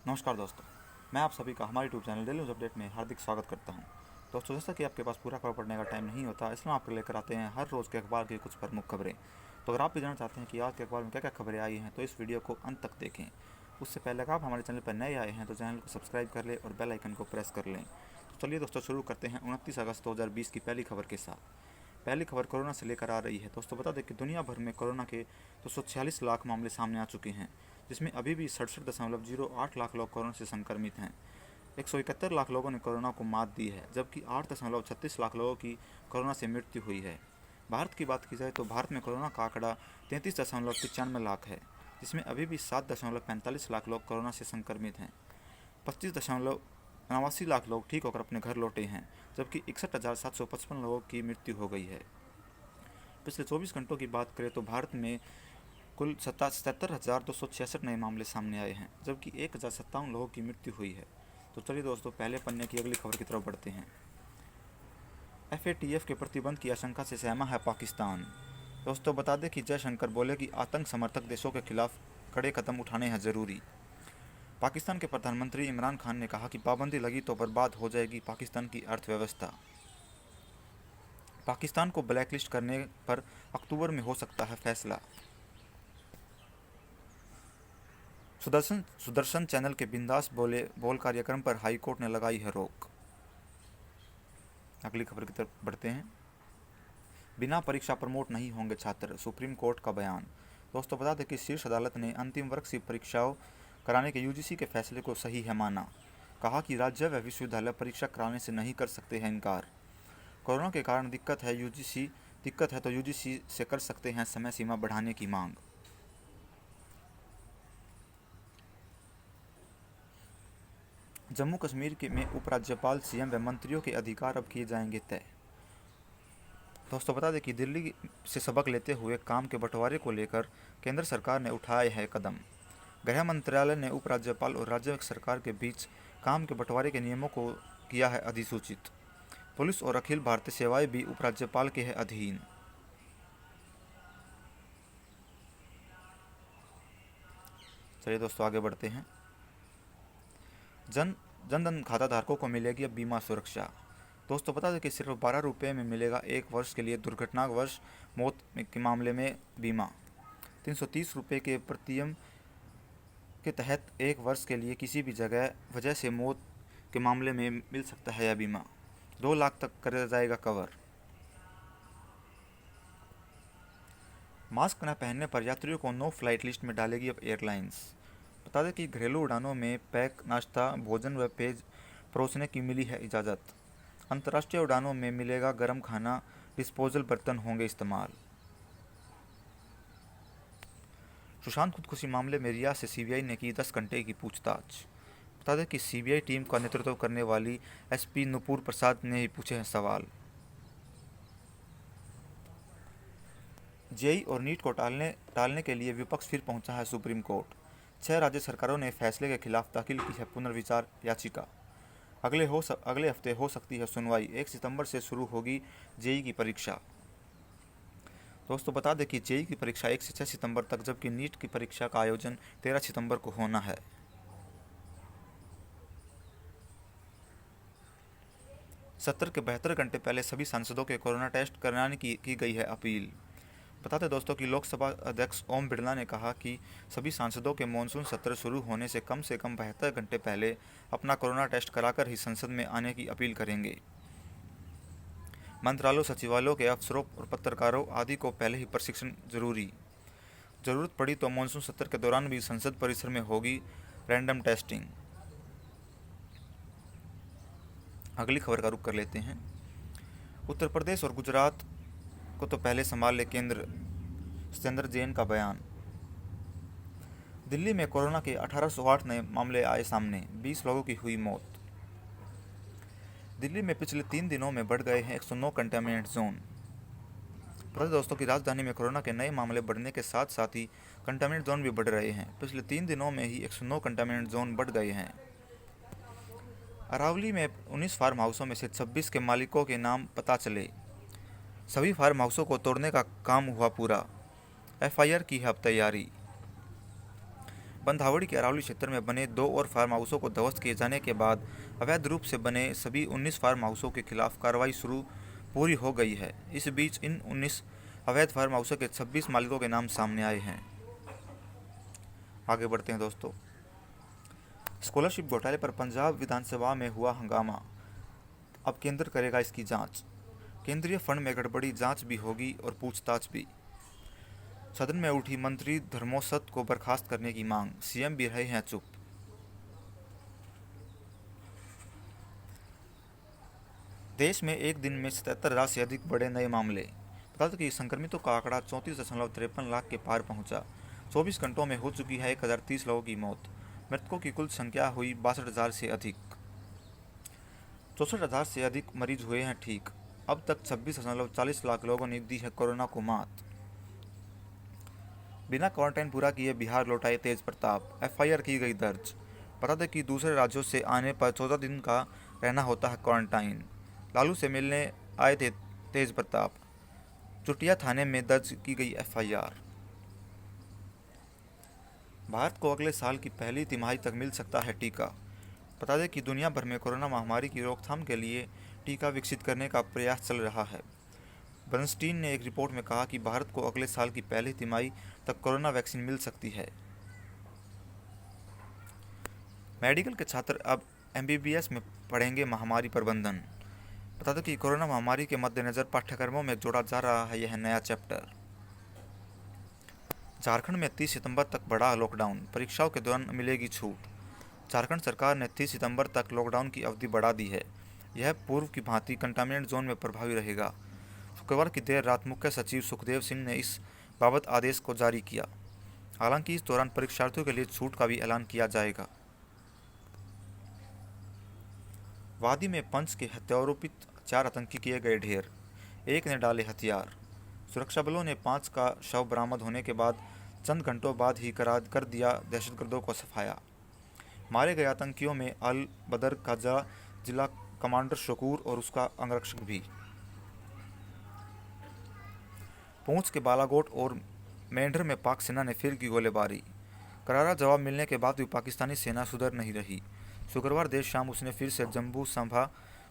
नमस्कार दोस्तों, मैं आप सभी का हमारे YouTube channel daily news update में हार्दिक स्वागत करता हूं। दोस्तों, जैसा कि आपके पास पूरा खबर पढ़ने का टाइम नहीं होता, इसलिए आपको लेकर आते हैं हर रोज़ के अखबार की कुछ प्रमुख खबरें। तो अगर आप भी जानना चाहते हैं कि आज के अखबार में क्या क्या खबरें आई हैं, तो इस वीडियो को अंत तक देखें। उससे पहले अगर आप हमारे चैनल पर नए आए हैं तो चैनल को सब्सक्राइब कर लें और बेल आइकन को प्रेस कर लें। तो चलिए दोस्तों, शुरू करते हैं 29 अगस्त 2020 की पहली खबर के साथ। पहली खबर कोरोना से लेकर आ रही है। दोस्तों, बता दें कि दुनिया भर में कोरोना के 246 लाख मामले सामने आ चुके हैं, जिसमें अभी भी 67.08 लाख लोग कोरोना से संक्रमित हैं। 171 लाख लोगों ने कोरोना को मात दी है, जबकि 8.36 लाख लोगों की कोरोना से मृत्यु हुई है। भारत की बात की जाए तो भारत में कोरोना का आंकड़ा 33.95 लाख है, जिसमें अभी भी 7.45 लाख लोग कोरोना से संक्रमित हैं। 25.89 लाख लोग ठीक होकर अपने घर लौटे हैं, जबकि 61,755 लोगों की मृत्यु हो गई है। पिछले 24 घंटों की बात करें तो भारत में कुल 77,266 नए मामले सामने आए हैं, जबकि 1,057 लोगों की मृत्यु हुई है। तो चलिए दोस्तों, पहले पन्ने की अगली खबर की तरफ बढ़ते हैं। FATF के प्रतिबंध की आशंका से सहमा है पाकिस्तान। दोस्तों, बता दें कि जयशंकर बोले कि आतंक समर्थक देशों के खिलाफ कड़े कदम उठाने हैं जरूरी। पाकिस्तान के प्रधानमंत्री इमरान खान ने कहा कि पाबंदी लगी तो बर्बाद हो जाएगी पाकिस्तान की अर्थव्यवस्था। पाकिस्तान को ब्लैकलिस्ट करने पर अक्टूबर में हो सकता है फैसला। सुदर्शन चैनल के बिंदास बोल कार्यक्रम पर हाईकोर्ट ने लगाई है रोक। अगली खबर की तरफ बढ़ते हैं। बिना परीक्षा प्रमोट नहीं होंगे छात्र, सुप्रीम कोर्ट का बयान। दोस्तों, बता दें कि शीर्ष अदालत ने अंतिम वर्ष की परीक्षाओं कराने के UGC के फैसले को सही है माना। कहा कि राज्य व विश्वविद्यालय परीक्षा कराने से नहीं कर सकते हैं इनकार। कोरोना के कारण दिक्कत है तो UGC से कर सकते हैं समय सीमा बढ़ाने की मांग। जम्मू कश्मीर में उपराज्यपाल, CM व मंत्रियों के अधिकार अब किए जाएंगे तय। दोस्तों, बता दें कि दिल्ली से सबक लेते हुए काम के बंटवारे को लेकर केंद्र सरकार ने उठाया है कदम। गृह मंत्रालय ने उपराज्यपाल और राज्य सरकार के बीच काम के बंटवारे के नियमों को किया है अधिसूचित। पुलिस और अखिल भारतीय सेवाएं भी उपराज्यपाल के है अधीन। चलिए दोस्तों, आगे बढ़ते हैं। जनधन खाता धारकों को मिलेगी अब बीमा सुरक्षा। दोस्तों, बता दें कि सिर्फ 12 रुपये में मिलेगा 1 वर्ष के लिए दुर्घटनावश मौत के मामले में बीमा। 330 रुपये के प्रीमियम के तहत 1 वर्ष के लिए किसी भी वजह से मौत के मामले में मिल सकता है यह बीमा। 2 लाख तक कर जाएगा कवर। मास्क न पहनने पर यात्रियों को नो फ्लाइट लिस्ट में डालेगी अब एयरलाइंस। बता दें कि घरेलू उड़ानों में पैक नाश्ता, भोजन व पेय परोसने की मिली है इजाज़त। अंतर्राष्ट्रीय उड़ानों में मिलेगा गर्म खाना, डिस्पोजल बर्तन होंगे इस्तेमाल। सुशांत खुदकुशी मामले में रिया से CBI ने की 10 घंटे की पूछताछ। बता दें कि CBI टीम का नेतृत्व करने वाली SP नुपुर प्रसाद ने ही पूछे हैं सवाल। JEE और नीट को टालने के लिए विपक्ष फिर पहुंचा है सुप्रीम कोर्ट। 6 राज्य सरकारों ने फैसले के खिलाफ दाखिल की है पुनर्विचार याचिका। अगले हफ्ते हो सकती है सुनवाई। 1 सितंबर से शुरू होगी JEE की परीक्षा। दोस्तों, बता दें कि JEE की परीक्षा 1 से 6 सितंबर तक, जबकि नीट की परीक्षा का आयोजन 13 सितंबर को होना है। सत्र के 72 घंटे पहले सभी सांसदों के कोरोना टेस्ट कराने की गई है अपील। बता दें दोस्तों कि लोकसभा अध्यक्ष ओम बिरला ने कहा कि सभी सांसदों के मानसून सत्र शुरू होने से कम 72 घंटे पहले अपना कोरोना टेस्ट कराकर ही संसद में आने की अपील करेंगे। मंत्रालयों, सचिवालयों के अफसरों और पत्रकारों आदि को पहले ही प्रशिक्षण जरूरत पड़ी तो मानसून सत्र के दौरान भी संसद परिसर में होगी रैंडम टेस्टिंग। अगली खबर का रुख कर लेते हैं। उत्तर प्रदेश और गुजरात को तो पहले संभाल ले केंद्र, सत्येंद्र जैन का बयान। दिल्ली में कोरोना के 1808 नए मामले आए सामने, 20 लोगों की हुई मौत। दिल्ली में पिछले 3 दिनों में बढ़ गए हैं 109 कंटेनमेंट जोन। पता दोस्तों की राजधानी में कोरोना के नए मामले बढ़ने के साथ साथ ही कंटेनमेंट जोन भी बढ़ रहे हैं। पिछले 3 दिनों में ही 109 कंटेनमेंट जोन बढ़ गए हैं। अरावली में 19 फार्म हाउसों में से 26 के मालिकों के नाम पता चले। सभी फार्म हाउसों को तोड़ने का काम हुआ पूरा। FIR की है अब तैयारी। बंधावड़ी के अरावली क्षेत्र में बने 2 और फार्म हाउसों को ध्वस्त किए जाने के बाद अवैध रूप से बने सभी 19 फार्म हाउसों के खिलाफ कार्रवाई पूरी हो गई है। इस बीच इन 19 अवैध फार्म हाउसों के 26 मालिकों के नाम सामने आए हैं। आगे बढ़ते हैं दोस्तों। स्कॉलरशिप घोटाले पर पंजाब विधानसभा में हुआ हंगामा, अब केंद्र करेगा इसकी जांच। केंद्रीय फंड में गड़बड़ी, जांच भी होगी और पूछताछ भी। सदन में उठी मंत्री धर्मोसत को बर्खास्त करने की मांग, सीएम भी रहे हैं चुप। देश में एक दिन में 77,000 से अधिक बढ़े नए मामले। बता दें कि संक्रमितों का आंकड़ा 34.53 लाख के पार पहुंचा। 24 घंटों में हो चुकी है 1030 लोगों की मौत। मृतकों की कुल संख्या हुई 62,000 से अधिक। 64,000 से अधिक मरीज हुए हैं ठीक। अब तक 26.40 लाख लोगों ने दी है कोरोना को मात। बिना क्वारंटाइन पूरा किए बिहार लौटाए तेज प्रताप, एफआईआर की गई दर्ज। बता दें कि दूसरे राज्यों से आने पर 14 दिन का रहना होता है क्वारंटाइन। लालू से मिलने आए थे तेज प्रताप, चुटिया थाने में दर्ज की गई एफआईआर। भारत को अगले साल की पहली तिमाही तक मिल सकता है टीका। बता दें कि दुनिया भर में कोरोना महामारी की रोकथाम के लिए टीका विकसित करने का प्रयास चल रहा है। बर्नस्टीन ने एक रिपोर्ट में कहा कि भारत को अगले साल की पहली तिमाही तक कोरोना वैक्सीन मिल सकती है। मेडिकल के छात्र अब एमबीबीएस में पढ़ेंगे महामारी प्रबंधन। बता दें कि कोरोना महामारी के मद्देनजर पाठ्यक्रमों में जोड़ा जा रहा है यह नया चैप्टर। झारखंड में 30 सितंबर तक बढ़ा लॉकडाउन, परीक्षाओं के दौरान मिलेगी छूट। झारखंड सरकार ने 30 सितंबर तक लॉकडाउन की अवधि बढ़ा दी है। यह पूर्व की भांति कंटेनमेंट जोन में प्रभावी रहेगा। शुक्रवार की देर रात मुख्य सचिव सुखदेव सिंह ने इस बाबत आदेश को जारी किया। हालांकि इस दौरान परीक्षार्थियों के लिए छूट का भी ऐलान किया जाएगा। वादी में पंच के हत्यारोपित 4 आतंकी किए गए ढेर, एक ने डाले हथियार। सुरक्षा बलों ने 5 का शव बरामद होने के बाद चंद घंटों बाद ही कर दिया दहशतगर्दों को सफाया। मारे गए आतंकियों में अल बदर का जिला कमांडर शकूर और उसका अंगरक्षक भी। पूंछ के बालाकोट और मेंढर में पाक सेना ने फिर की गोलीबारी। करारा जवाब मिलने के बाद भी पाकिस्तानी सेना सुधर नहीं रही। शुक्रवार देर शाम उसने फिर से जम्मू संभा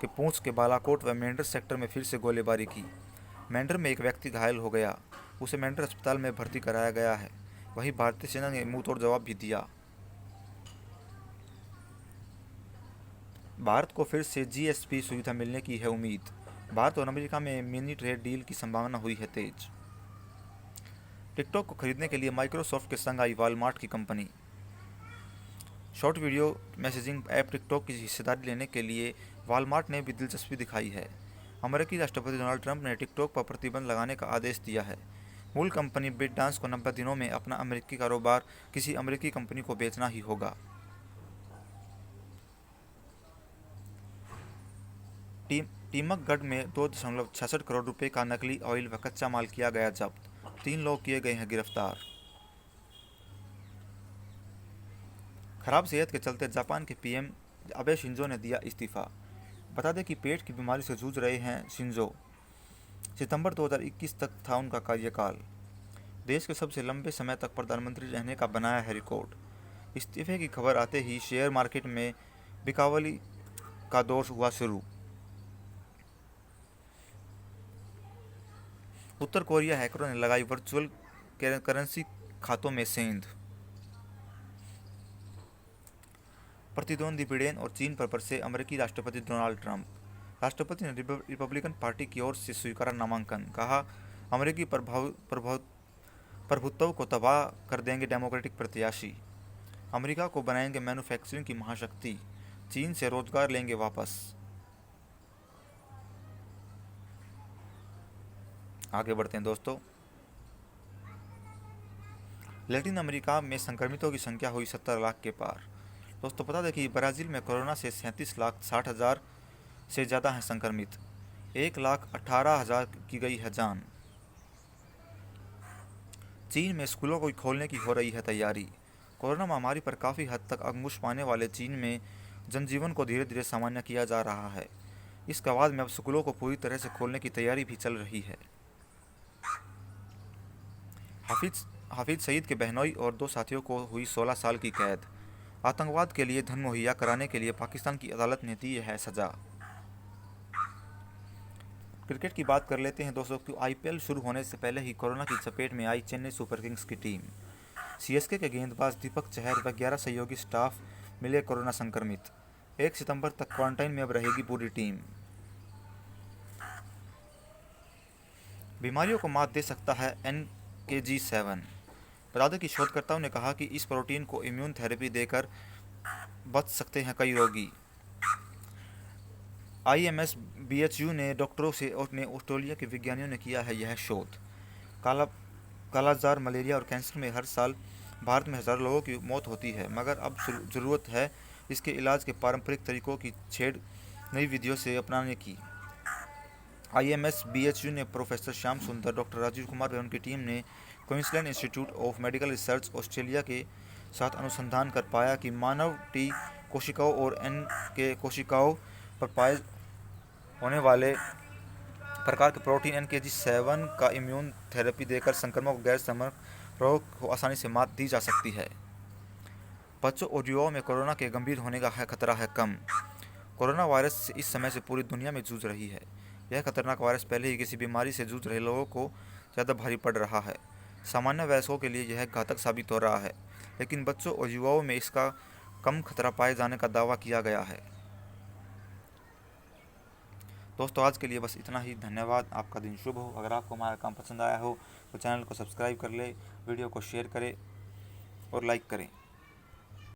के पूंछ के बालाकोट व मेंढर सेक्टर में फिर से गोलीबारी की। मेंढर में एक व्यक्ति घायल हो गया, उसे मेंढर अस्पताल में भर्ती कराया गया है। वहीं भारतीय सेना ने मुंहतोड़ जवाब भी दिया। भारत को फिर से जीएसपी सुविधा मिलने की है उम्मीद। भारत और अमेरिका में मिनी ट्रेड डील की संभावना हुई है तेज। टिकटॉक को खरीदने के लिए माइक्रोसॉफ्ट के संग आई वॉलमार्ट की company. Short video messaging app TikTok की हिस्सेदारी लेने के लिए वॉलमार्ट ने भी दिलचस्पी दिखाई है। अमेरिकी राष्ट्रपति डोनाल्ड ट्रंप ने टिकटॉक पर प्रतिबंध लगाने का आदेश दिया है। मूल कंपनी बिटडांस को 90 दिनों में अपना अमेरिकी कारोबार किसी अमेरिकी कंपनी को बेचना ही होगा। टीमकगढ़ में 2.66 करोड़ रुपए का नकली ऑयल व कच्चा माल किया गया जब्त। 3 लोग किए गए हैं गिरफ्तार। खराब सेहत के चलते जापान के पीएम अबे शिंजो ने दिया इस्तीफा। बता दें कि पेट की बीमारी से जूझ रहे हैं शिंजो। सितंबर 2021 तक था उनका कार्यकाल। देश के सबसे लंबे समय तक प्रधानमंत्री रहने का बनाया है रिकॉर्ड। इस्तीफे की खबर आते ही शेयर मार्केट में बिकावली का दौर हुआ शुरू। उत्तर कोरिया हैकरों ने लगाई वर्चुअल करेंसी खातों में सेंध। प्रतिद्वंदी ब्रिटेन और चीन पर बरसे अमेरिकी राष्ट्रपति डोनाल्ड ट्रंप। राष्ट्रपति ने रिपब्लिकन पार्टी की ओर से स्वीकारा नामांकन। कहा, अमेरिकी प्रभुत्व को तबाह कर देंगे डेमोक्रेटिक प्रत्याशी। अमेरिका को बनाएंगे मैन्युफैक्चरिंग की महाशक्ति। चीन से रोजगार लेंगे वापस। आगे बढ़ते हैं दोस्तों। लैटिन अमेरिका में संक्रमितों की संख्या हुई 70 लाख के पार। दोस्तों बता दें कि ब्राज़ील में कोरोना से 37,60,000 से ज़्यादा हैं संक्रमित। 1,18,000 की गई है जान। चीन में स्कूलों को खोलने की हो रही है तैयारी। कोरोना महामारी पर काफ़ी हद तक अंकुश पाने वाले चीन में जनजीवन को धीरे धीरे सामान्य किया जा रहा है। इस कवाद में अब स्कूलों को पूरी तरह से खोलने की तैयारी भी चल रही है। हाफिज सईद के बहनोई और 2 साथियों को हुई 16 साल की कैद। आतंकवाद के लिए धन मुहैया कराने के लिए पाकिस्तान की अदालत ने दी है सजा। क्रिकेट की बात कर लेते हैं दोस्तों कि आईपीएल शुरू होने से पहले ही कोरोना की चपेट में आई चेन्नई सुपर किंग्स की टीम। सीएसके के गेंदबाज दीपक चहर व 11 सहयोगी स्टाफ मिले कोरोना संक्रमित। 1 सितंबर तक क्वारंटाइन में अब रहेगी पूरी टीम। बीमारियों को मात दे सकता है NKG7। बता दें कि शोधकर्ताओं ने कहा कि इस प्रोटीन को इम्यून थेरेपी देकर बच सकते हैं कई रोगी। IMS BHU ने डॉक्टरों से और ऑस्ट्रेलिया के विज्ञानियों ने किया है यह शोध। कालाजार, मलेरिया और कैंसर में हर साल भारत में हज़ारों लोगों की मौत होती है, मगर अब ज़रूरत है इसके इलाज के पारंपरिक तरीकों की छेड़ नई विधियों से अपनाने की। IMS BHU ने प्रोफेसर श्याम सुंदर, डॉक्टर राजीव कुमार व उनकी टीम ने Queensland institute of medical research Australia के साथ अनुसंधान कर पाया कि मानव टी कोशिकाओं और NK कोशिकाओं पर पाए होने वाले प्रकार के प्रोटीन NKG7 का इम्यून थेरेपी देकर संक्रमण को गैर संक्रमक रोग को आसानी से मात दी जा सकती है। बच्चों और युवाओं में कोरोना के गंभीर होने का खतरा है कम। कोरोना वायरस इस समय से पूरी दुनिया में जूझ रही है। यह खतरनाक वायरस पहले ही किसी बीमारी से जूझ रहे लोगों को ज़्यादा भारी पड़ रहा है। सामान्य वयस्कों के लिए यह घातक साबित हो रहा है, लेकिन बच्चों और युवाओं में इसका कम खतरा पाए जाने का दावा किया गया है। दोस्तों आज के लिए बस इतना ही। धन्यवाद। आपका दिन शुभ हो। अगर आपको हमारा काम पसंद आया हो तो चैनल को सब्सक्राइब कर ले, वीडियो को शेयर करें और लाइक करें।